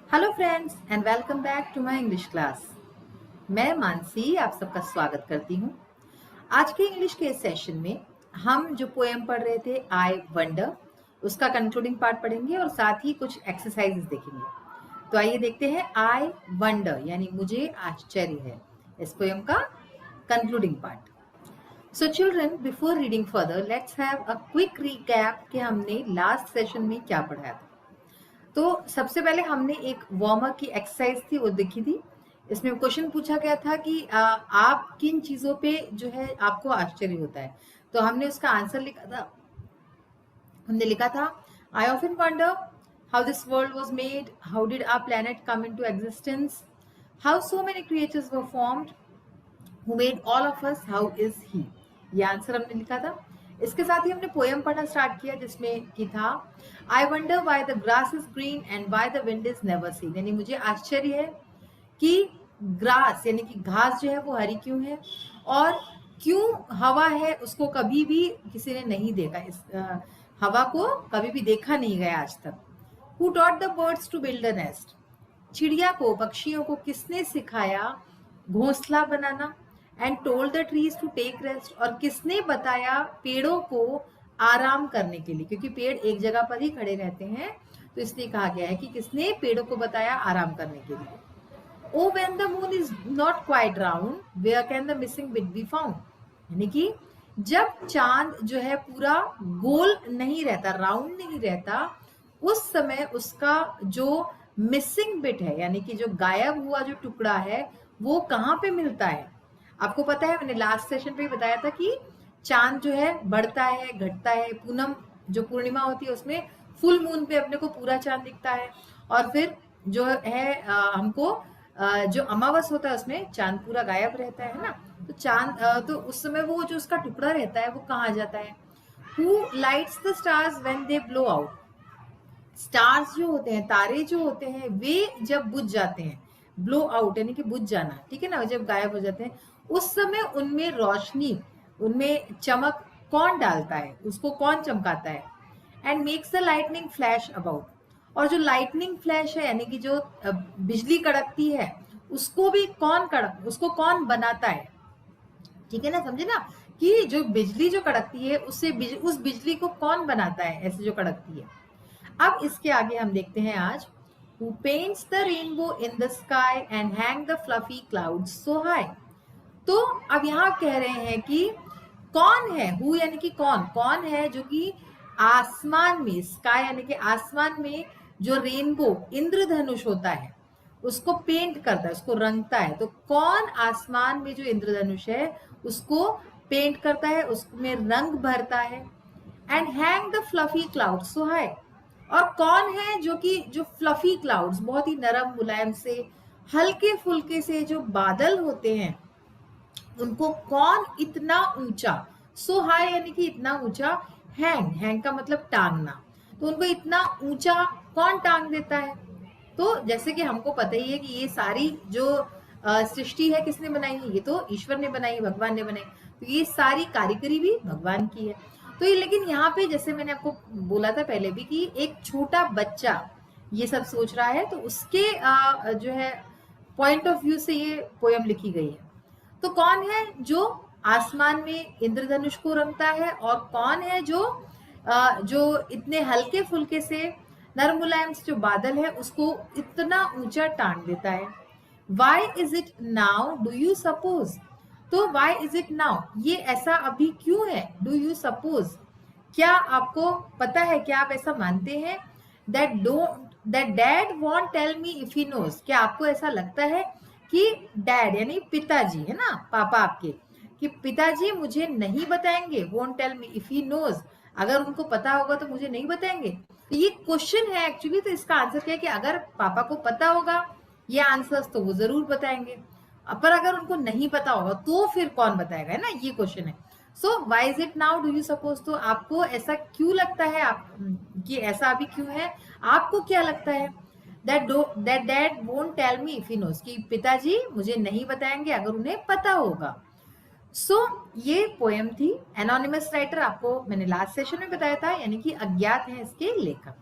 Hello friends and welcome back to my English class. मैं मानसी आप सबका स्वागत करती हूँ। आज के इंग्लिश के सेशन में हम जो पोएम पढ़ रहे थे आई वंडर, उसका कंक्लूडिंग पार्ट पढ़ेंगे और साथ ही कुछ एक्सरसाइजेस देखेंगे। तो आइए देखते हैं आई वंडर यानी मुझे आश्चर्य है, इस पोएम का concluding part. So children, before reading further let's have a quick recap कि हमने लास्ट सेशन में क्या पढ़ा था। तो सबसे पहले हमने एक वार्म अप की एक्सरसाइज थी वो देखी थी। इसमें क्वेश्चन पूछा गया था कि आप किन चीजों पे जो है आपको आश्चर्य होता है। तो हमने उसका आंसर लिखा था। हमने लिखा था I often wonder how this world was made, how did our planet come into existence, how so many creatures were formed, who made all of us, how is he. ये आंसर हमने लिखा था। इसके साथ ही हमने पोएम पढ़ना start किया जिसमें कि था I wonder why the grass is green and why the wind is never seen, यानी मुझे आश्चर्य है कि ग्रास यानी कि घास जो है वो हरी क्यों है और क्यों हवा है उसको कभी भी किसी ने नहीं देखा, इस हवा को कभी भी देखा नहीं गया आज तक। Who taught the birds to build a nest, चिड़िया को पक्षियों को किसने सिखाया घोंसला बनाना। And told the trees to take rest, और किसने बताया पेड़ों को आराम करने के लिए, क्योंकि पेड़ एक जगह पर ही खड़े रहते हैं तो इसलिए कहा गया है कि किसने पेड़ों को बताया आराम करने के लिए। O when the moon is not quite round where can the missing bit be found, यानी कि जब चांद जो है पूरा गोल नहीं रहता, राउंड नहीं रहता, उस समय उसका जो मिसिंग बिट है यानी कि जो गायब हुआ जो टुकड़ा है वो कहाँ पे मिलता है। आपको पता है मैंने लास्ट सेशन पे ही बताया था कि चांद जो है बढ़ता है घटता है। पूनम जो पूर्णिमा होती है उसमें फुल मून पे अपने को पूरा चांद दिखता है और फिर जो है हमको जो अमावस होता है उसमें चांद पूरा गायब रहता है ना। तो चांद तो उस समय वो जो उसका टुकड़ा रहता है वो कहाँ जाता है। Who lights the stars when they blow out, stars जो होते हैं तारे जो होते हैं वे जब बुझ जाते हैं, ब्लो आउट यानी कि बुझ जाना, ठीक है ना, जब गायब हो जाते हैं उस समय उनमें रोशनी उनमें चमक कौन डालता है, उसको कौन चमकाता है। And makes the lightning flash about, और जो लाइटनिंग फ्लैश है यानी कि जो बिजली कड़कती है उसको कौन बनाता है, ठीक है ना, समझे ना, कि जो बिजली जो कड़कती है उस बिजली को कौन बनाता है ऐसे जो कड़कती है। अब इसके आगे हम देखते हैं आज Who paints the rainbow in the sky and hang the fluffy clouds so high। तो अब यहाँ कह रहे हैं कि कौन है, हु यानी कि कौन है जो कि आसमान में, स्काई यानी कि आसमान में जो रेनबो इंद्रधनुष होता है उसको पेंट करता है, उसको रंगता है। तो कौन आसमान में जो इंद्रधनुष है उसको पेंट करता है, उसमें रंग भरता है। And hang the fluffy cloud so high, और कौन है जो कि जो फ्लफी क्लाउड्स बहुत ही नरम मुलायम से हल्के फुल्के से जो बादल होते हैं उनको कौन इतना ऊंचा, सो हाई यानी कि इतना ऊंचा, हैंग का मतलब टांगना, तो उनको इतना ऊंचा कौन टांग देता है। तो जैसे कि हमको पता ही है कि ये सारी जो सृष्टि है किसने बनाई है, ये तो ईश्वर ने बनाई, भगवान ने बनाई, तो ये सारी कारीगरी भी भगवान की है। तो ये लेकिन यहाँ पे जैसे मैंने आपको बोला था पहले भी कि एक छोटा बच्चा ये सब सोच रहा है, तो उसके जो है पॉइंट ऑफ व्यू से ये पोयम लिखी गई है। तो कौन है जो आसमान में इंद्रधनुष को रंगता है और कौन है जो इतने हल्के फुल्के से नरम मुलायम से जो बादल है उसको इतना ऊंचा टांग देता है। Why is it now do you suppose, तो वाई इज इट नाउ ये ऐसा अभी क्यों है। डू यू सपोज, क्या आपको पता है, क्या आप ऐसा मानते हैं। That dad won't tell me if he knows, क्या आपको ऐसा लगता है कि डैड यानी पिताजी है ना, पापा आपके, कि पिताजी मुझे नहीं बताएंगे, won't tell me if he knows, अगर उनको पता होगा तो मुझे नहीं बताएंगे। तो ये क्वेश्चन है एक्चुअली, तो इसका आंसर क्या है कि अगर पापा को पता होगा ये आंसर्स तो वो जरूर बताएंगे, पर अगर उनको नहीं पता होगा तो फिर कौन बताएगा, है ना, ये क्वेश्चन है। So why is it now do you suppose, तो आपको ऐसा क्यों लगता है, आप कि ऐसा अभी क्यों है, आपको क्या लगता है। That dad won't tell me if he knows, कि पिताजी मुझे नहीं बताएंगे अगर उन्हें पता होगा। सो ये पोएम थी। एनोनिमस राइटर आपको मैंने लास्ट सेशन में बताया था, यानी कि अज्ञात है इसके लेखक।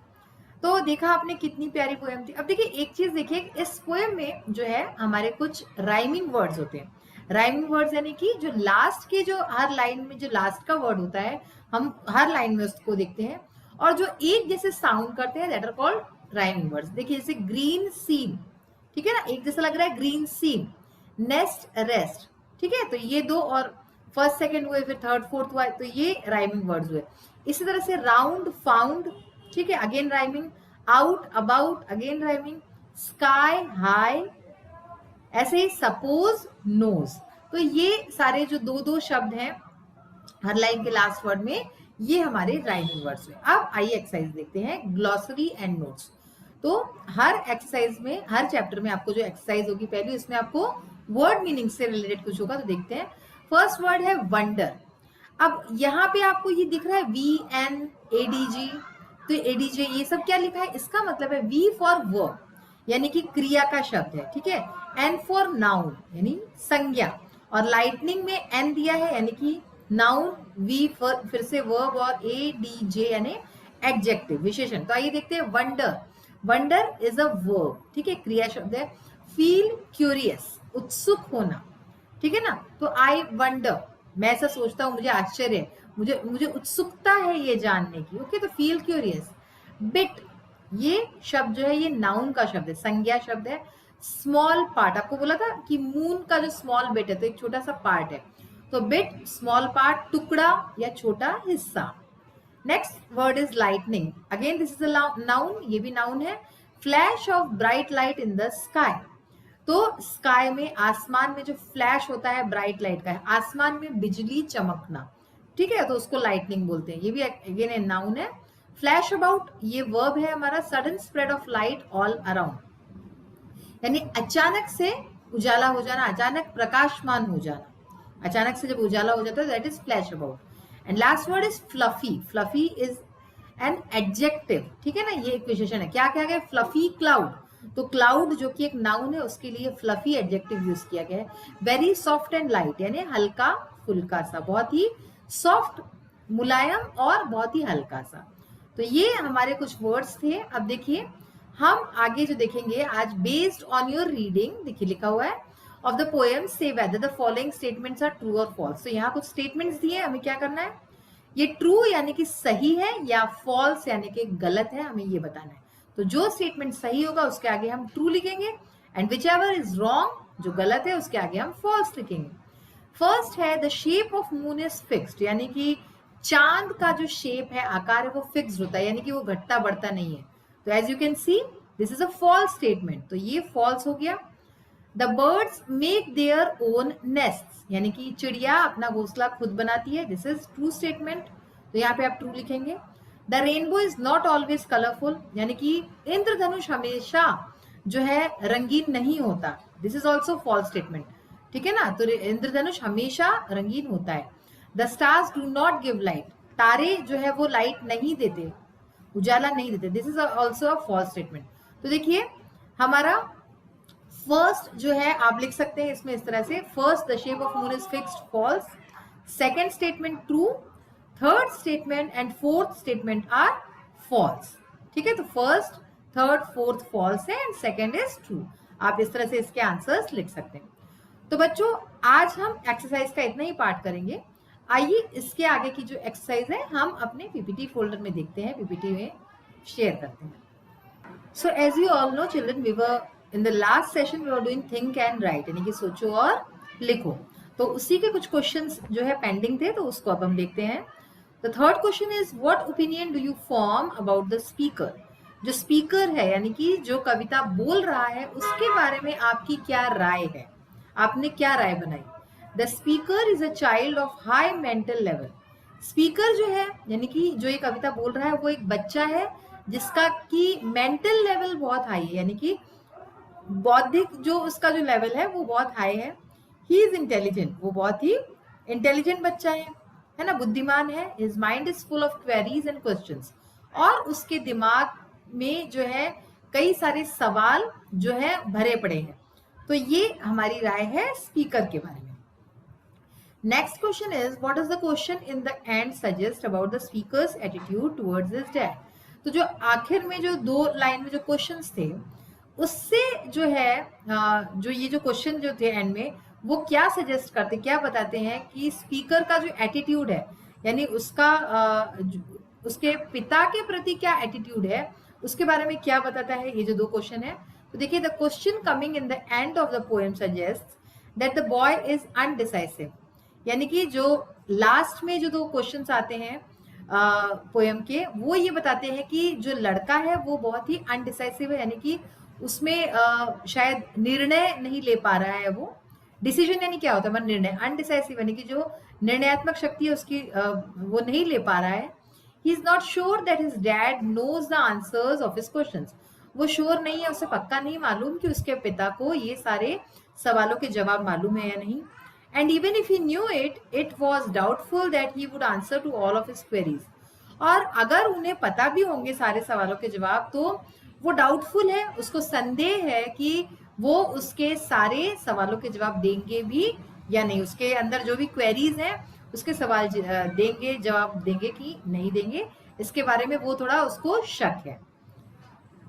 तो देखा आपने कितनी प्यारी पोएम थी। अब देखिए एक चीज देखिए, इस पोएम में जो है हमारे कुछ राइमिंग वर्ड्स होते हैं। राइमिंग वर्ड्स यानी कि जो लास्ट के, जो हर लाइन में जो लास्ट का वर्ड होता है, हम हर लाइन में उसको देखते हैं और जो एक जैसे साउंड करते हैं, that are called rhyming words. देखिए जैसे ग्रीन सीम, ठीक है ना, एक जैसा लग रहा है ग्रीन सीम, नेस्ट रेस्ट, ठीक है, तो ये दो, और फर्स्ट सेकंड हुए, फिर थर्ड फोर्थ हुआ, तो ये राइमिंग वर्ड्स हुए। इसी तरह से राउंड फाउंड, ठीक है, again rhyming, out about, again rhyming, sky high, ऐसे ही सपोज नोज। तो ये सारे जो दो दो शब्द हैं हर लाइन के लास्ट वर्ड में, ये हमारे राइमिंग वर्ड्स हुए। अब आइए एक्सरसाइज देखते हैं, ग्लॉसरी एंड नोट्स। तो हर एक्सरसाइज में, हर चैप्टर में आपको जो एक्सरसाइज होगी पहली, उसमें आपको वर्ड मीनिंग से रिलेटेड कुछ होगा, तो देखते हैं। फर्स्ट वर्ड है वंडर। अब यहाँ पे आपको ये दिख रहा है VNADG, तो ADJ ये सब क्या लिखा है, इसका मतलब है V फॉर वर्ब यानी कि क्रिया का शब्द है, ठीक है, N फॉर नाउन यानी संज्ञा, और लाइटनिंग में N दिया है यानी कि नाउन, V फिर से वर्ब, और ADJ यानी एडजेक्टिव विशेषण। तो आइए देखते हैं wonder. Wonder is a verb, ठीक है, क्रिया शब्द है। फील क्यूरियस, उत्सुक होना, ठीक है ना, तो आई वंडर, मैं ऐसा सोचता हूँ, मुझे आश्चर्य है, मुझे उत्सुकता है ये जानने की, ओके, तो फील क्यूरियस। बिट, ये शब्द जो है ये नाउन का शब्द है, संज्ञा शब्द है। स्मॉल पार्ट, आपको बोला था कि मून का जो स्मॉल बिट है, तो एक छोटा सा पार्ट है, तो बिट स्मॉल पार्ट, टुकड़ा या छोटा हिस्सा। Next word is lightning, again this is a noun, ये भी नाउन है। Flash of bright light in the sky, तो स्काई में, आसमान में जो फ्लैश होता है ब्राइट लाइट का है, आसमान में बिजली चमकना, ठीक है, तो उसको लाइटनिंग बोलते हैं, ये भी अगेन ए नाउन है। फ्लैश अबाउट, ये वर्ब है हमारा, sudden spread of light all around, यानी अचानक से उजाला हो जाना, अचानक प्रकाशमान हो जाना, अचानक से जब उजाला हो जाता है, that is flash about. And last word is fluffy. Fluffy is an adjective, ठीक है ना, ये एक विशेषण है। क्या क्या गया, फ्लफी क्लाउड, तो क्लाउड जो कि एक नाउन है, उसके लिए फ्लफी एडजेक्टिव यूज किया गया है। वेरी सॉफ्ट एंड लाइट, यानी हल्का फुल्का सा, बहुत ही सॉफ्ट, मुलायम और बहुत ही हल्का सा। तो ये हमारे कुछ वर्ड्स थे। अब देखिए हम आगे जो देखेंगे आज, बेस्ड ऑन योर रीडिंग, देखिए लिखा हुआ है, ऑफ द पोएम से whether the following statements are true और फॉल्स। तो यहाँ कुछ स्टेटमेंट्स दिए, हमें क्या करना है, ये ट्रू यानी कि सही है या फॉल्स यानी कि गलत है, हमें ये बताना है। तो जो स्टेटमेंट सही होगा उसके आगे हम ट्रू लिखेंगे, and which ever is wrong, जो गलत है, उसके आगे हम फॉल्स लिखेंगे। फर्स्ट है the shape of moon is fixed, यानी कि चांद का जो शेप है, आकार है, वो फिक्स्ड होता है, यानी कि वो घटता बढ़ता नहीं है। तो as you can see this is a false statement, तो ये फॉल्स हो गया। The birds make their own nest, यानी कि चिड़िया अपना घोंसला खुद बनाती है, दिस इज ट्रू स्टेटमेंट, तो यहाँ पे आप ट्रू लिखेंगे। The rainbow is not always colourful, यानी कि इंद्रधनुष हमेशा जो है रंगीन नहीं होता, this is also false statement, ठीक है ना, तो इंद्रधनुष हमेशा रंगीन होता है। The stars do not give light, तारे जो है वो लाइट नहीं देते, उजाला नहीं देते, this is also a false statement. तो देखिए हमारा फर्स्ट जो है आप लिख सकते हैं इसमें इस तरह से, first the shape of moon is fixed, false, second statement true, third statement and fourth statement are false, ठीक है, तो फर्स्ट थर्ड फोर्थ फॉल्स है एंड सेकेंड इज ट्रू। आप इस तरह से इसके आंसर्स लिख सकते हैं। तो बच्चों आज हम एक्सरसाइज का इतना ही पार्ट करेंगे। आइए इसके आगे की जो एक्सरसाइज है हम अपने पीपीटी फोल्डर में देखते हैं, पीपीटी में शेयर करते हैं। So as you all know children, we were in the last session we were doing think and write, यानी कि सोचो और लिखो, तो उसी के कुछ क्वेश्चंस जो है पेंडिंग थे, तो उसको अब हम देखते हैं। The third question is what opinion do you form about the speaker, जो स्पीकर है यानी कि जो कविता बोल रहा है उसके बारे में आपकी क्या राय है, आपने क्या राय बनाई। The speaker is a child of high mental level, speaker जो है यानी कि जो ये कविता बोल रहा है वो एक बच्चा है जिसका की मेंटल लेवल बहुत हाई है, यानी कि बौद्धिक जो उसका जो लेवल है वो बहुत हाई है। ही इज इंटेलिजेंट, वो बहुत ही इंटेलिजेंट बच्चा है ना, बुद्धिमान है। His mind is full of queries and questions, और उसके दिमाग में जो है कई सारे सवाल जो है भरे पड़े हैं। तो ये हमारी राय है स्पीकर के बारे में। Next question is what is the question in the and suggest about the speakers attitude towards his dad. तो जो आखिर में जो 2 लाइन में जो क्वेश्चंस थे, उससे जो है जो ये जो क्वेश्चन जो थे एंड में, वो क्या सजेस्ट करते, क्या बताते हैं कि स्पीकर का जो एटीट्यूड है, यानी उसका उसके पिता के प्रति क्या एटीट्यूड है, उसके बारे में क्या बताता है ये जो 2 क्वेश्चन है। तो देखिए, the question coming in the end of the poem suggest that the boy is undecisive, यानी कि जो लास्ट में जो 2 क्वेश्चंस आते हैं पोएम के, वो ये बताते हैं कि जो लड़का है वो बहुत ही अनडिसाइसिव है, यानी कि उसमें शायद निर्णय नहीं ले पा रहा है। वो डिसीजन यानी क्या होता है, मतलब निर्णय, अनडिसाइसिव यानी कि जो निर्णयात्मक शक्ति है उसकी वो नहीं ले पा रहा है। He is not sure that his dad knows the answers of his questions, वो श्योर नहीं है, उसे पक्का नहीं मालूम कि उसके पिता को ये सारे सवालों के जवाब मालूम है या नहीं। And even if he knew it, it was doubtful that he would answer to all of his queries. और अगर उन्हें पता भी होंगे सारे सवालों के जवाब, तो वो डाउटफुल है, उसको संदेह है कि वो उसके सारे सवालों के जवाब देंगे भी या नहीं, उसके अंदर जो भी क्वेरीज हैं उसके सवाल देंगे, जवाब देंगे कि नहीं देंगे, इसके बारे में वो थोड़ा उसको शक है।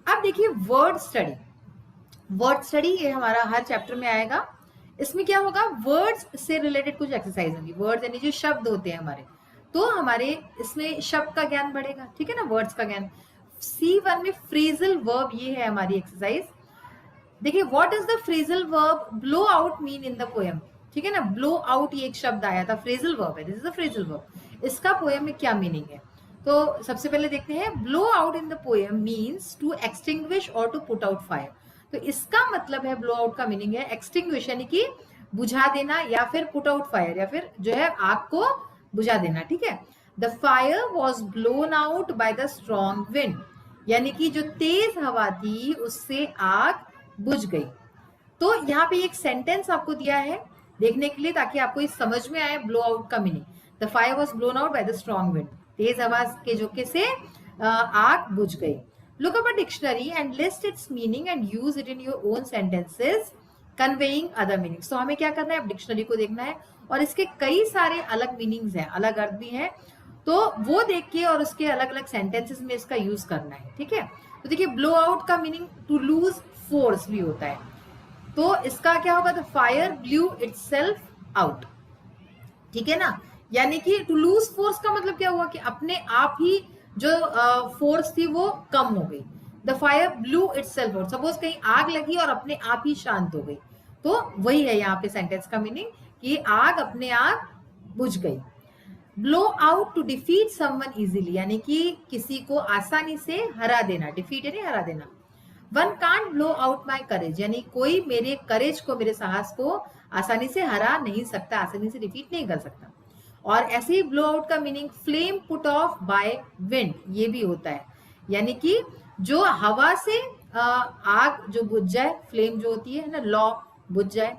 अब देखिए वर्ड स्टडी, वर्ड स्टडी ये हमारा हर चैप्टर में आएगा। इसमें क्या होगा, वर्ड्स से रिलेटेड कुछ एक्सरसाइज होंगी। वर्ड्स यानी जो शब्द होते हैं हमारे, तो हमारे इसमें शब्द का ज्ञान बढ़ेगा, ठीक है ना, वर्ड्स का ज्ञान। C1 में फ्रेजल वर्ब, ये है हमारी एक्सरसाइज। देखिए, what is the phrasal verb blow out mean in the poem, ठीक है ना, ब्लो आउट ये एक शब्द आया था, फ्रेजल वर्ब है, this is the phrasal verb. इसका पोएम में क्या मीनिंग है, तो सबसे पहले देखते हैं। Blow out in the poem means to extinguish और टू पुट आउट फायर। तो इसका मतलब है, ब्लो आउट का मीनिंग है एक्सटिंग्विश यानी कि बुझा देना, या फिर पुट आउट फायर, या फिर जो है आग को बुझा देना, ठीक है। The fire was blown out by the strong wind, यानी कि जो तेज हवा थी उससे आग बुझ गई। तो यहाँ पे एक सेंटेंस आपको दिया है देखने के लिए, ताकि आपको इस समझ में आए ब्लो आउट का मीनिंग। The fire was blown out by the strong wind, तेज हवा के झोंके से आग बुझ गई। Look up a dictionary and list its meaning and use it in your own sentences conveying other meanings. तो हमें क्या करना है, अब डिक्शनरी को देखना है और इसके कई सारे अलग मीनिंग्स हैं, अलग अर्थ भी हैं, तो वो देख के और उसके अलग अलग सेंटेंसेस में इसका यूज करना है, ठीक है। तो देखिए, ब्लो आउट का मीनिंग टू लूज फोर्स भी होता है, तो इसका क्या होगा, the fire blue itself out, ठीक है ना। यानी कि टू लूज फोर्स का मतलब क्या हुआ कि अपने आप ही जो फोर्स थी वो कम हो गई। The fire blue itself out, suppose कहीं आग लगी और अपने आप ही शांत हो गई, तो वही है यहाँ पे सेंटेंस का मीनिंग कि आग अपने आप बुझ गई। Blow out to defeat someone easily, यानी कि किसी को आसानी से हरा देना, डिफीट यानी हरा देना। One can't blow out my courage, यानी कोई मेरे करेज को, मेरे साहस को आसानी से हरा नहीं सकता, आसानी से डिफीट नहीं कर सकता। और ऐसे ही ब्लो आउट का meaning flame put off by wind, ये भी होता है, यानी कि जो हवा से आग जो बुझ जाए, फ्लेम जो होती है ना, लॉ बुझ जाए।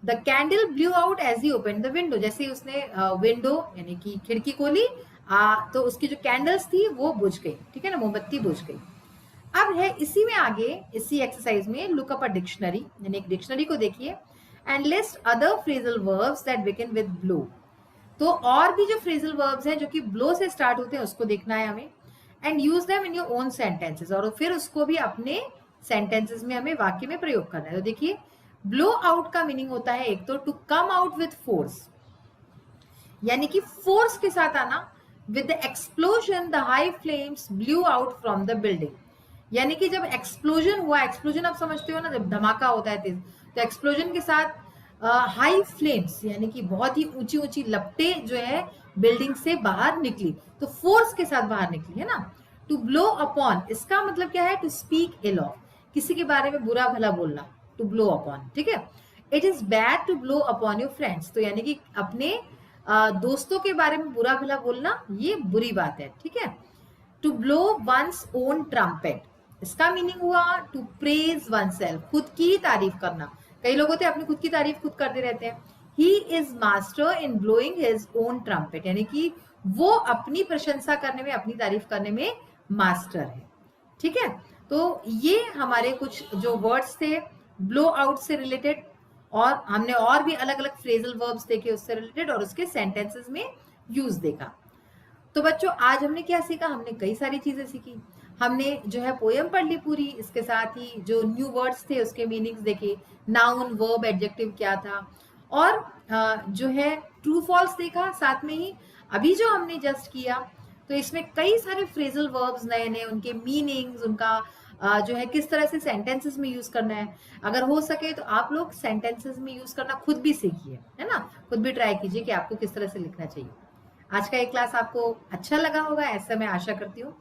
The candle blew out as he open the window, जैसे उसने विंडो यानी कि खिड़की खोली, तो उसकी जो कैंडल्स थी वो बुझ गई, ठीक है ना, मोमबत्ती बुझ गई। अब है इसी में आगे, इसी एक्सरसाइज में लुक अप अ डिक्शनरी, यानी एक डिक्शनरी को देखिए and list other phrasal verbs that begin with blow. तो और भी जो फ्रेजल वर्ब्स हैं जो कि ब्लो से स्टार्ट होते हैं उसको देखना है हमें, and use them in your own sentences, और फिर उसको भी अपने सेंटेंसेस में हमें वाक्य में प्रयोग करना है। तो देखिए, ब्लो आउट का मीनिंग होता है एक तो to come out with force, यानी कि फोर्स के साथ आना। With the explosion the high flames blew out from the building, यानी कि जब एक्सप्लोजन हुआ, एक्सप्लोजन आप समझते हो ना, जब धमाका होता है तेज, तो एक्सप्लोजन के साथ हाई फ्लेम्स यानी कि बहुत ही ऊंची ऊंची लपटे जो है बिल्डिंग से बाहर निकली, तो फोर्स के साथ बाहर निकली है ना। टू ब्लो अपॉन, इसका मतलब क्या है, टू स्पीक इल ऑफ, किसी के बारे में बुरा भला बोलना, टू ब्लो अपॉन, ठीक है। It is bad to blow upon your friends, तो यानी कि अपने दोस्तों के बारे में बुरा भला बोलना ये बुरी बात है, ठीक है। To blow one's own trumpet, इसका मीनिंग हुआ टू प्रेज वन सेल्फ, खुद की तारीफ करना। कई लोग होते हैं अपनी खुद की तारीफ खुद करते रहते हैं। He is master in blowing his own trumpet, यानी कि वो अपनी प्रशंसा करने में, अपनी तारीफ करने में मास्टर है, ठीक है। तो ये हमारे कुछ जो वर्ड्स थे ब्लो आउट से रिलेटेड, और हमने और भी अलग अलग फ्रेजल वर्ब्स देखे उससे रिलेटेड, और उसके सेंटेंसेस में यूज देखा। तो बच्चों, आज हमने क्या सीखा, हमने कई सारी चीजें सीखी। हमने जो है पोयम पढ़ ली पूरी, इसके साथ ही जो न्यू वर्ड्स थे उसके मीनिंग्स देखे, नाउन वर्ब एडजेक्टिव क्या था, और जो है ट्रू फॉल्स देखा साथ में ही। अभी जो हमने जस्ट किया तो इसमें कई सारे फ्रेजल वर्ब्स नए नए, उनके मीनिंग्स, उनका जो है किस तरह से सेंटेंसेस में यूज करना है। अगर हो सके तो आप लोग सेंटेंसेस में यूज करना खुद भी सीखिए, है ना, खुद भी ट्राई कीजिए कि आपको किस तरह से लिखना चाहिए। आज का ये क्लास आपको अच्छा लगा होगा, ऐसा मैं आशा करती हूँ।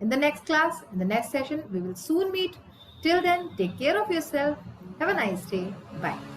In the next class, in the next session, we will soon meet. Till then, take care of yourself. Have a nice day. Bye.